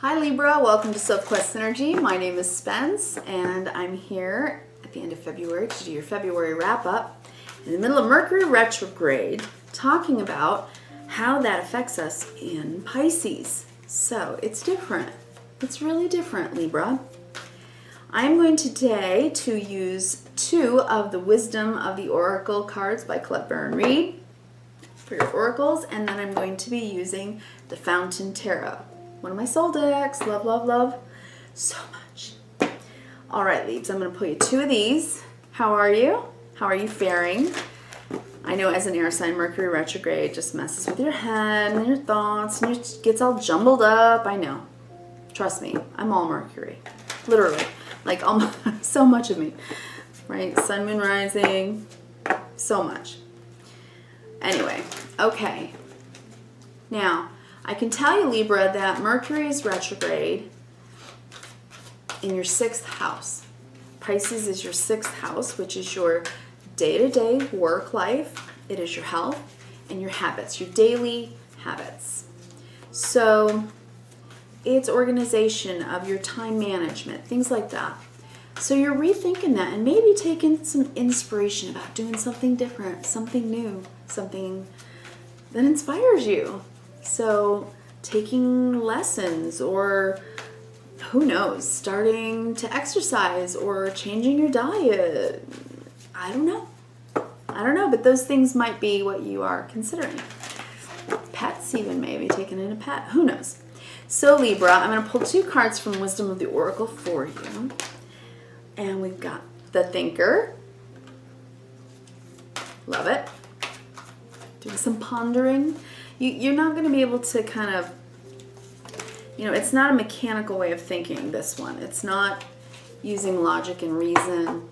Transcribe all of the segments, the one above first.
Hi Libra, welcome to Sophquest Energy. My name is Spence and I'm here at the end of February to do your February wrap-up in the middle of Mercury retrograde, talking about how that affects us in Pisces. So it's different. It's really different, Libra. I'm going today to use two of the Wisdom of the Oracle cards by Collette Baron-Reid for your oracles, and then I'm going to be using the Fountain Tarot. One of my soul decks. Love, love, love so much. All right, Leaves, I'm going to pull you two of these. How are you? How are you faring? I know as an air sign, Mercury retrograde just messes with your head and your thoughts and it gets all jumbled up. I know. Trust me, I'm all Mercury. Literally. Like so much of me. Right? Sun, moon, rising. So much. Anyway, okay. Now, I can tell you, Libra, that Mercury is retrograde in your 6th house. Pisces is your 6th house, which is your day-to-day work life. It is your health and your habits, your daily habits. So it's organization of your time management, things like that. So you're rethinking that and maybe taking some inspiration about doing something different, something new, something that inspires you. So taking lessons, or who knows, starting to exercise or changing your diet. I don't know, but those things might be what you are considering. Pets even, maybe taking in a pet, who knows. So Libra, I'm going to pull two cards from Wisdom of the Oracle for you. And we've got the Thinker. Love it. Doing some pondering. You're not going to be able to kind of, it's not a mechanical way of thinking, this one. It's not using logic and reason,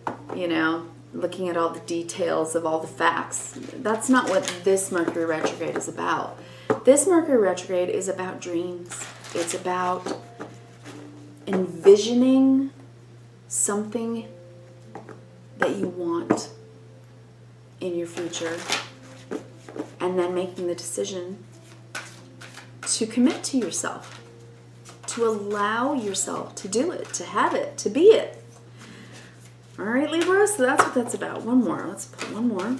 looking at all the details of all the facts. That's not what this Mercury retrograde is about. This Mercury retrograde is about dreams. It's about envisioning something that you want in your future, and then making the decision to commit to yourself, to allow yourself to do it, to have it, to be it. All right, Libra, so that's what that's about. One more. Let's put one more.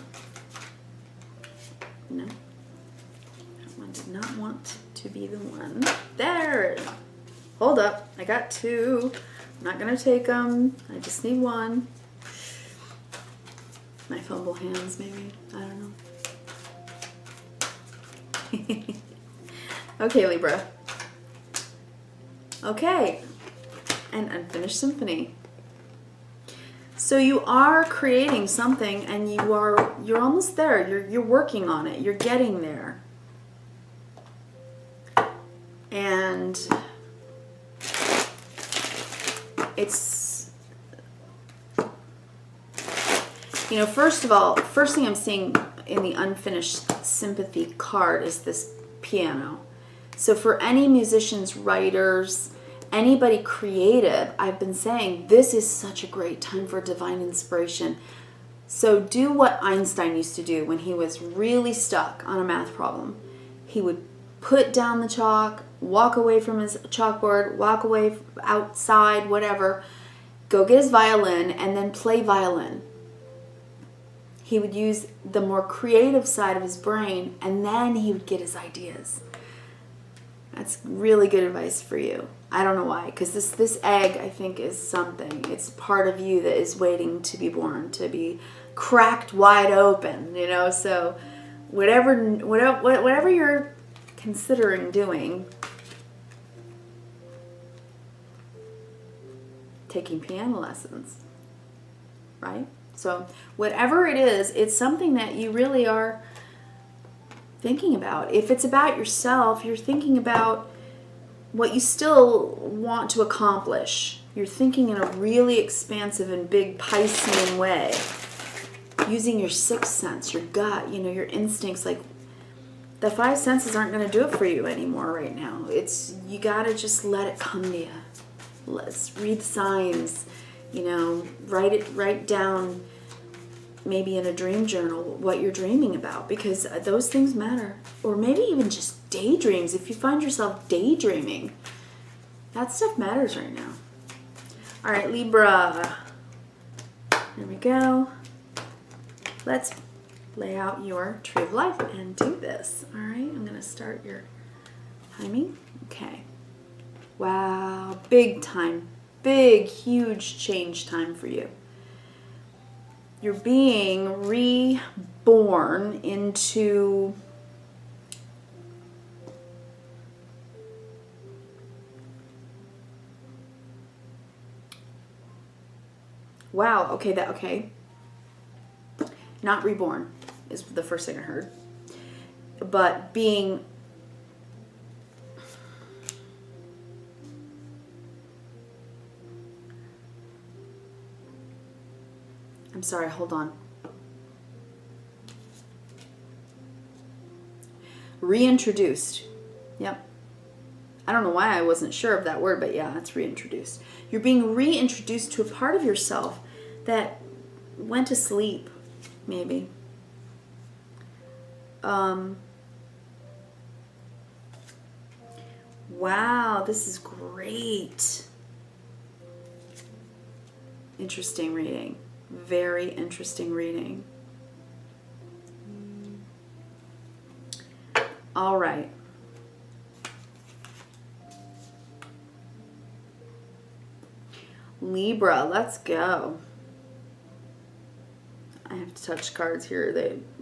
No. That one did not want to be the one. There. Hold up. I got two. I'm not going to take them. I just need one. My fumble hands, maybe. I don't know. Okay, Libra. Okay. And Unfinished Symphony. So you are creating something and you're almost there. You're working on it. You're getting there. And it's, first of all, first thing I'm seeing in the Unfinished Sympathy card is this piano. So for any musicians, writers, anybody creative, I've been saying this is such a great time for divine inspiration. So do what Einstein used to do when he was really stuck on a math problem. He would put down the chalk, walk away from his chalkboard, walk away outside, whatever, go get his violin, and then play violin. He would use the more creative side of his brain, and then he would get his ideas. That's really good advice for you. I don't know why, because this egg, I think, is something. It's part of you that is waiting to be born, to be cracked wide open, So whatever you're considering doing, taking piano lessons, right? So whatever it is, it's something that you really are thinking about. If it's about yourself, you're thinking about what you still want to accomplish. You're thinking in a really expansive and big Piscean way, using your sixth sense, your gut, your instincts. Like, the five senses aren't going to do it for you anymore right now. You got to just let it come to you. Let's read the signs, write down maybe in a dream journal what you're dreaming about, because those things matter. Or maybe even just daydreams. If you find yourself daydreaming, That stuff matters right now. All right, Libra. There we go. Let's lay out your tree of life and do this. All right, I'm going to start your timing. Okay. Wow, big time. Big, huge change time for you. You're being reborn into wow, okay. Not reborn is the first thing I heard. But being I'm sorry, hold on. Reintroduced. Yep. I don't know why I wasn't sure of that word, but yeah, it's reintroduced. You're being reintroduced to a part of yourself that went to sleep, maybe. Wow, this is great. Interesting reading. Very interesting reading. All right. Libra, let's go. I have to touch cards here.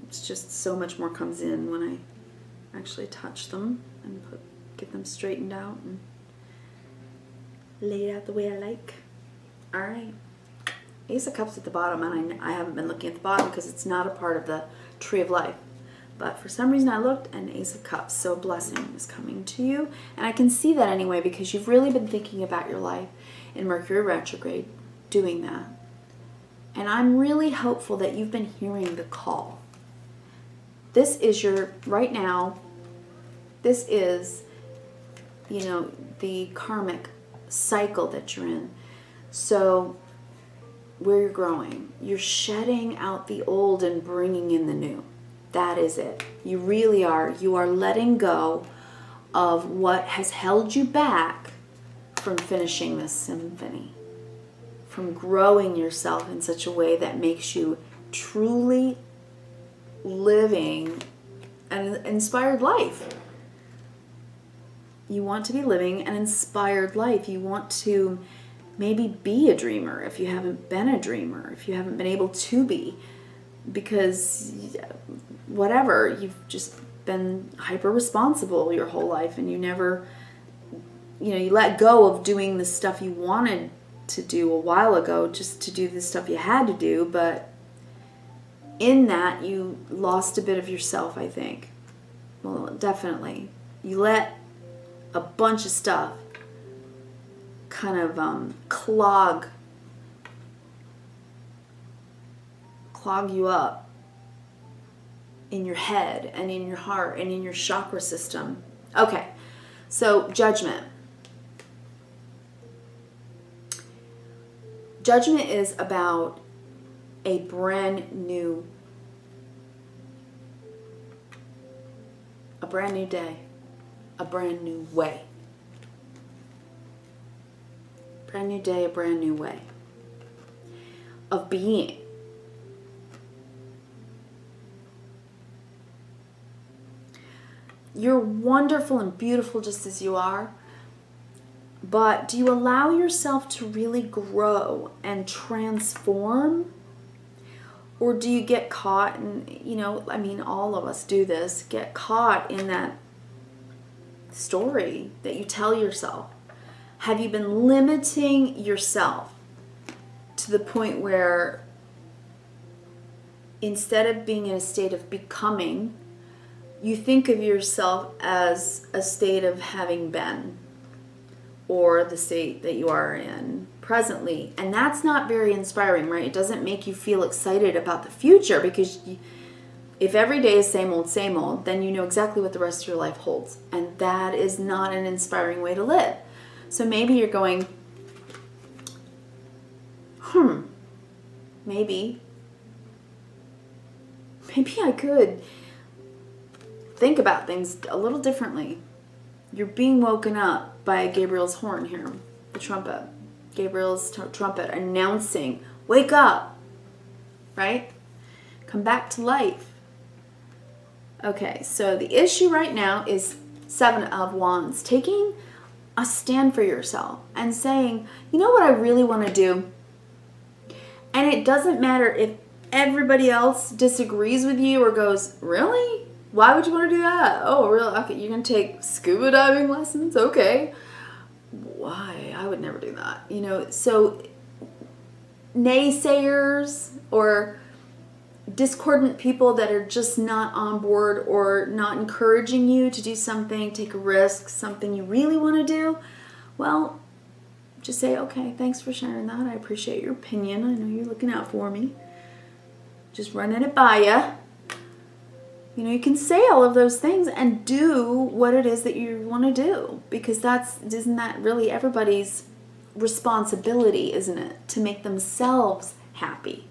It's just so much more comes in when I actually touch them and get them straightened out and laid out the way I like. All right. Ace of Cups at the bottom, and I haven't been looking at the bottom because it's not a part of the Tree of Life. But for some reason I looked, and Ace of Cups. So blessing is coming to you. And I can see that anyway because you've really been thinking about your life in Mercury retrograde, doing that. And I'm really hopeful that you've been hearing the call. This is right now, this is, the karmic cycle that you're in. So where you're growing, you're shedding out the old and bringing in the new. That is it. You really are. You are letting go of what has held you back from finishing this symphony, from growing yourself in such a way that makes you truly living an inspired life. You want to be living an inspired life. You want to maybe be a dreamer if you haven't been a dreamer, if you haven't been able to be, because whatever, you've just been hyper responsible your whole life and you never, you let go of doing the stuff you wanted to do a while ago just to do the stuff you had to do, but in that you lost a bit of yourself, I think. Well, definitely. You let a bunch of stuff kind of clog you up in your head and in your heart and in your chakra system. Okay, so Judgment. Judgment is about a brand new day, a brand new way. Brand new day, a brand new way of being. You're wonderful and beautiful just as you are, but do you allow yourself to really grow and transform? Or do you get caught, and all of us do this, get caught in that story that you tell yourself? Have you been limiting yourself to the point where instead of being in a state of becoming, you think of yourself as a state of having been, or the state that you are in presently? And that's not very inspiring, right? It doesn't make you feel excited about the future, because if every day is same old, then you know exactly what the rest of your life holds. And that is not an inspiring way to live. So maybe you're going, maybe I could think about things a little differently. You're being woken up by Gabriel's horn here, the trumpet. Gabriel's trumpet announcing, wake up, right? Come back to life. Okay, so the issue right now is Seven of Wands. Taking a stand for yourself and saying, you know what I really want to do? And it doesn't matter if everybody else disagrees with you or goes, really? Why would you want to do that? Oh, really? Okay, you're going to take scuba diving lessons? Okay. Why? I would never do that. You know, so naysayers or discordant people that are just not on board or not encouraging you to do something, take a risk, something you really want to do, well, just say, okay, thanks for sharing that. I appreciate your opinion. I know you're looking out for me. Just running it by you. You know, you can say all of those things and do what it is that you want to do, because isn't that really everybody's responsibility, isn't it? To make themselves happy.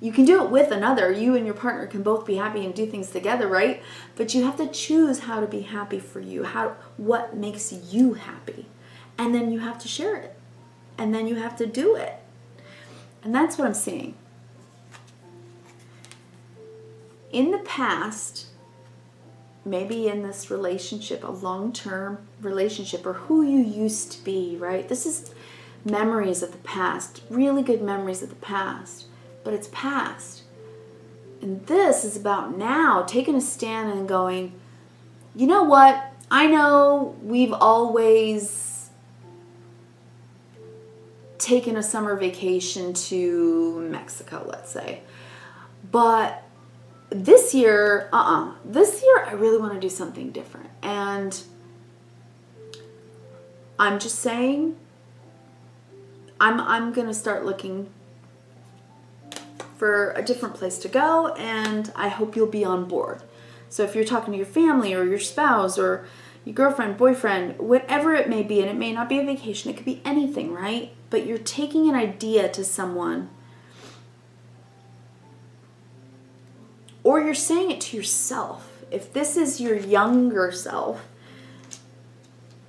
You can do it with another. You and your partner can both be happy and do things together, right? But you have to choose how to be happy for you, what makes you happy. And then you have to share it. And then you have to do it. And that's what I'm seeing. In the past, maybe in this relationship, a long-term relationship, or who you used to be, right? This is memories of the past, really good memories of the past. But it's past. And this is about now, taking a stand and going, you know what? I know we've always taken a summer vacation to Mexico, let's say. But this year, this year I really want to do something different. And I'm just saying, I'm going to start looking for a different place to go, and I hope you'll be on board. So if you're talking to your family or your spouse or your girlfriend, boyfriend, whatever it may be, and it may not be a vacation, it could be anything, right? But you're taking an idea to someone, or you're saying it to yourself. If this is your younger self,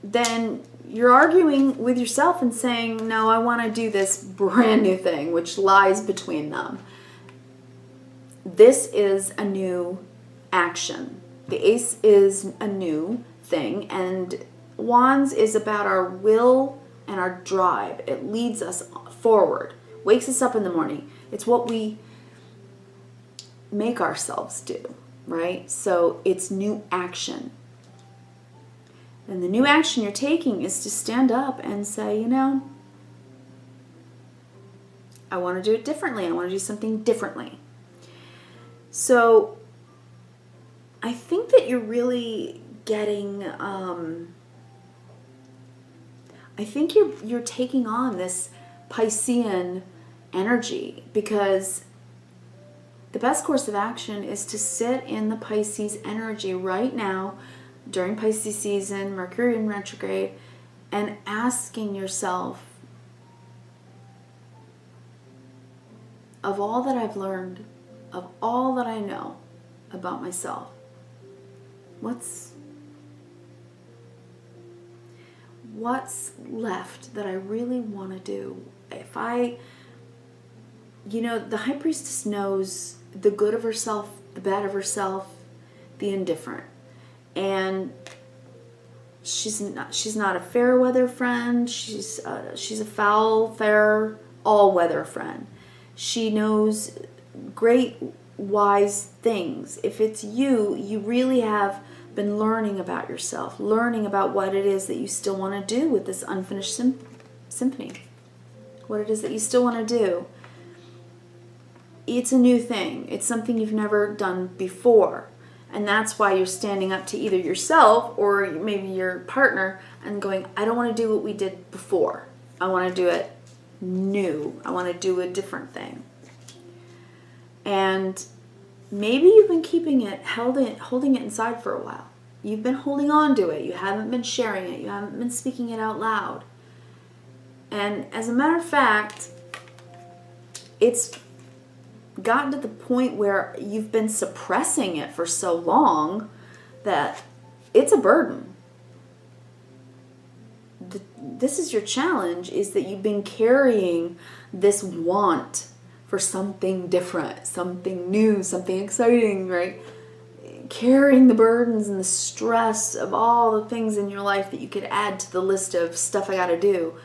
then you're arguing with yourself and saying, no, I want to do this brand new thing, which lies between them. This is a new action. The Ace is a new thing, and Wands is about our will and our drive. It leads us forward, wakes us up in the morning. It's what we make ourselves do, right? So it's new action. And the new action you're taking is to stand up and say, you know, I want to do it differently. I want to do something differently. So I think that you're really getting, I think you're taking on this Piscean energy, because the best course of action is to sit in the Pisces energy right now during Pisces season, Mercury in retrograde, and asking yourself, of all that I've learned, of all that I know about myself, what's left that I really want to do? If the High Priestess knows the good of herself, the bad of herself, the indifferent. And she's not a fair weather friend. She's a foul, fair, all weather friend. She knows great, wise things. If it's you really have been learning about yourself, learning about what it is that you still want to do with this unfinished symphony. What it is that you still want to do. It's a new thing. It's something you've never done before. And that's why you're standing up to either yourself or maybe your partner and going, I don't want to do what we did before. I want to do it new. I want to do a different thing. And maybe you've been keeping it, holding it inside for a while. You've been holding on to it. You haven't been sharing it. You haven't been speaking it out loud. And as a matter of fact, it's gotten to the point where you've been suppressing it for so long that it's a burden. this is your challenge, is that you've been carrying this want for something different, something new, something exciting, right? Carrying the burdens and the stress of all the things in your life that you could add to the list of stuff I got to do.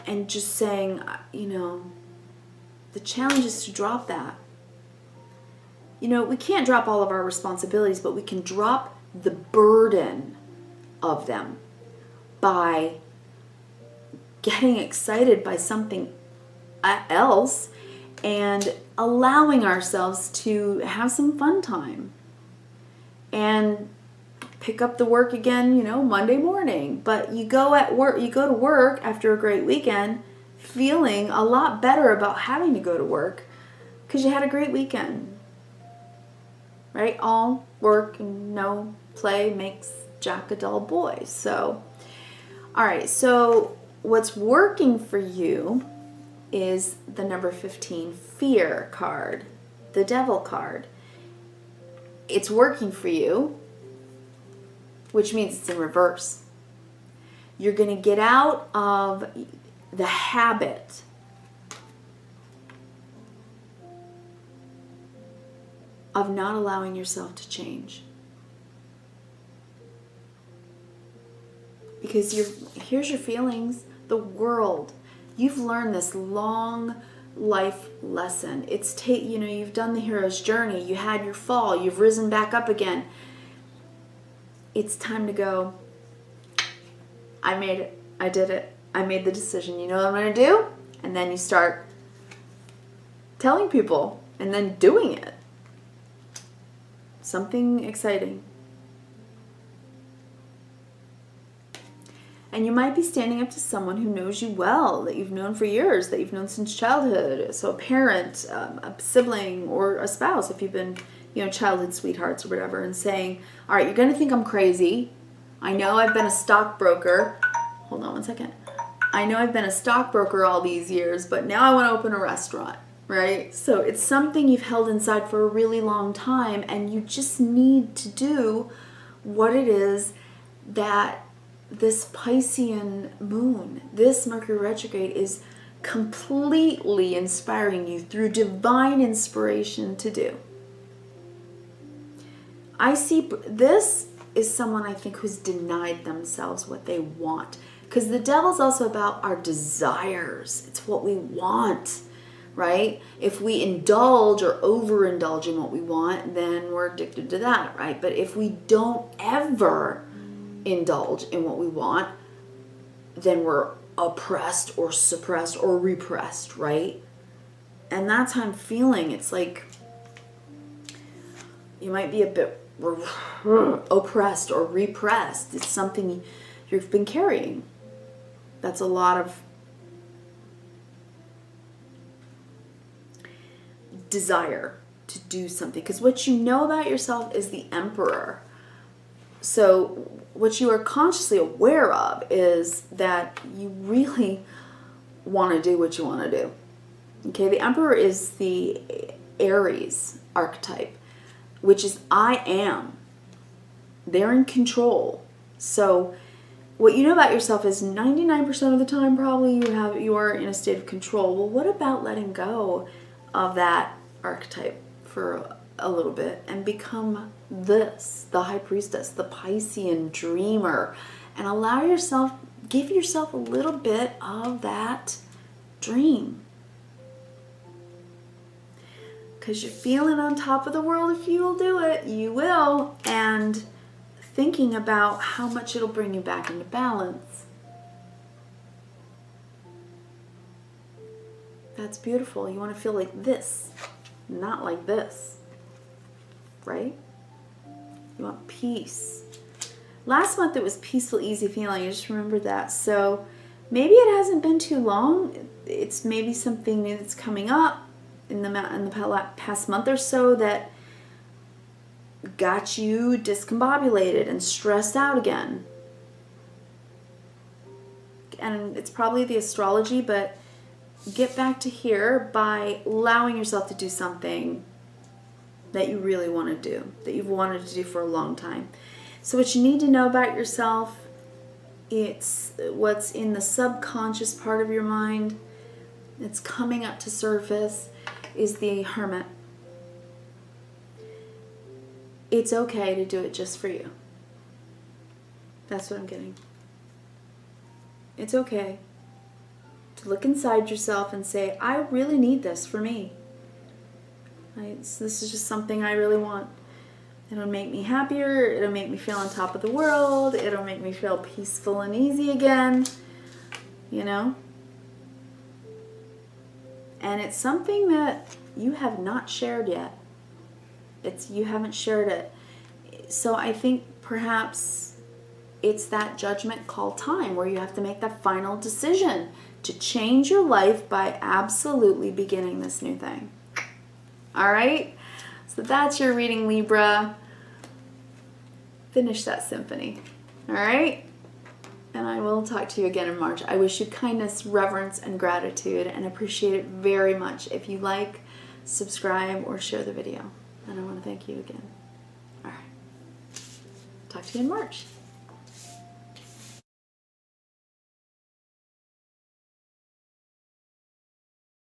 And just saying, you know, the challenge is to drop that. You know, we can't drop all of our responsibilities, but we can drop the burden of them by getting excited by something else and allowing ourselves to have some fun time and pick up the work again, you know, Monday morning. But you go to work after a great weekend feeling a lot better about having to go to work because you had a great weekend, right? All work and no play makes Jack a dull boy. So, all right, so what's working for you is the number 15 fear card, the devil card. It's working for you, which means it's in reverse. You're going to get out of the habit of not allowing yourself to change. Because here's your feelings, the world. You've learned this long life lesson. You know, you've done the hero's journey. You had your fall. You've risen back up again. It's time to go. I made it. I did it. I made the decision. You know what I'm going to do? And then you start telling people and then doing it. Something exciting. And you might be standing up to someone who knows you well, that you've known for years, that you've known since childhood. So a parent, a sibling, or a spouse, if you've been, you know, childhood sweethearts or whatever, and saying, all right, you're going to think I'm crazy. I know I've been a stockbroker. Hold on one second. I know I've been a stockbroker all these years, but now I want to open a restaurant, right? So it's something you've held inside for a really long time, and you just need to do what it is that this Piscean moon, this Mercury retrograde, is completely inspiring you through divine inspiration to do. I see this is someone, I think, who's denied themselves what they want. Because the devil's also about our desires. It's what we want, right? If we indulge or overindulge in what we want, then we're addicted to that, right? But if we don't ever indulge in what we want, then we're oppressed or suppressed or repressed, right? And that's how I'm feeling. It's like you might be a bit oppressed or repressed. It's something you've been carrying. That's a lot of desire to do something. Because what you know about yourself is the Emperor. So what you are consciously aware of is that you really want to do what you want to do. Okay, the Emperor is the Aries archetype, which is I am. They're in control. So what you know about yourself is 99% of the time probably you are in a state of control. Well, what about letting go of that archetype for a little bit and become this, the High Priestess, the Piscean dreamer, and give yourself a little bit of that dream. Because you're feeling on top of the world. If you will do it, you will. And thinking about how much it'll bring you back into balance. That's beautiful. You want to feel like this, not like this, right? You want peace. Last month it was peaceful, easy feeling. I just remembered that. So maybe it hasn't been too long. It's maybe something new that's coming up in the past month or so that got you discombobulated and stressed out again. And it's probably the astrology, but get back to here by allowing yourself to do something that you really want to do, that you've wanted to do for a long time. So what you need to know about yourself It's what's in the subconscious part of your mind. It's coming up to surface is the Hermit. It's okay to do it just for you. That's what I'm getting. It's okay to look inside yourself and say, I really need this for me. This is just something I really want. It'll make me happier. It'll make me feel on top of the world. It'll make me feel peaceful and easy again. You know? And it's something that you have not shared yet. You haven't shared it. So I think perhaps it's that judgment call time where you have to make that final decision to change your life by absolutely beginning this new thing. All right? So that's your reading, Libra. Finish that symphony. All right? And I will talk to you again in March. I wish you kindness, reverence, and gratitude, and appreciate it very much. If you like, subscribe, or share the video. And I want to thank you again. All right. Talk to you in March.